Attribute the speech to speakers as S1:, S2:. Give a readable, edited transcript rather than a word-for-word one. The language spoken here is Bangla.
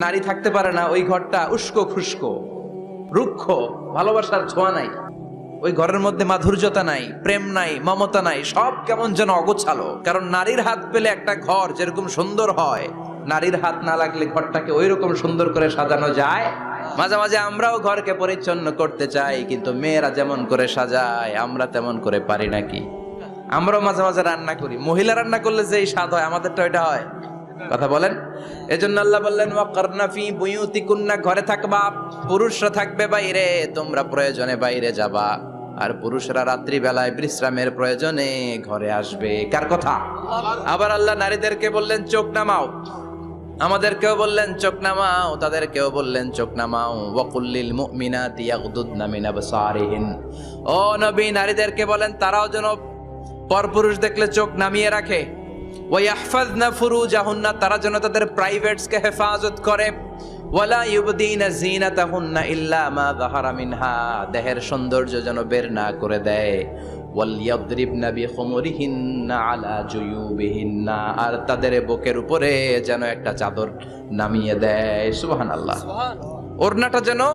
S1: নারী থাকতে পারে না, ওই ঘরটা উস্কো খুস্কো, রুক্ষ, ভালোবাসার ছোঁয়া নাই, ওই ঘরের মধ্যে মাধুর্যতা নাই, প্রেম নাই, মমতা নাই, সব কেমন যেন অগোছালো। কারণ নারীর হাত পেলে একটা ঘর যেরকম সুন্দর হয়, নারীর হাত না লাগলে ঘরটাকে ওই রকম সুন্দর করে সাজানো যায়। মাঝে মাঝে আমরাও ঘরকে পরিচ্ছন্ন করতে চাই, কিন্তু মেয়েরা যেমন করে সাজায় আমরা তেমন করে পারি নাকি? আমরাও মাঝে মাঝে রান্না করি, মহিলা রান্না করলে যেই স্বাদ হয় আমাদেরটা ওইটা হয়। কথা বলেন। এজন্য আল্লাহ বললেন ওয়াকারনা ফি বুয়ুতিকুন্না, ঘরে থাকবা, পুরুষরা থাকবে বাইরে, তোমরা প্রয়োজনে বাইরে যাবা, আর পুরুষরা রাত্রি বেলায় বিশ্রামের প্রয়োজনে ঘরে আসবে। কার কথা? আবার আল্লাহ নারীদেরকে বললেন চোখ নামাও, আমাদেরকেও বললেন চোখ নামাও, তাদেরকেও বললেন চোখ নামাও। ওয়াকুল্লিল মুমিনাতি ইয়াগদুদনা মিন আবসারিহিন, ও নবী নারীদেরকে বলেন তারাও যেন পরপুরুষ দেখলে চোখ নামিয়ে রাখে। ওয়াহফাজনা ফুরুজাহুন্না, তারা যেন তাদের প্রাইভেটসকে হেফাজত করে। ওয়ালা ইউবদিনা জিনাতাহুন্না ইল্লা মা যাহারা মিনহা, দেহের সৌন্দর্য যেন বের না করে দেয়। ওয়ালিয়াদরিবনা বিখুমুরিহিন্না আলা জুয়ুবিহিন্না, আর তাদের বুকের উপরে যেন একটা চাদর নামিয়ে দেয়। সুবহানাল্লাহ। ওড়নাটা যেন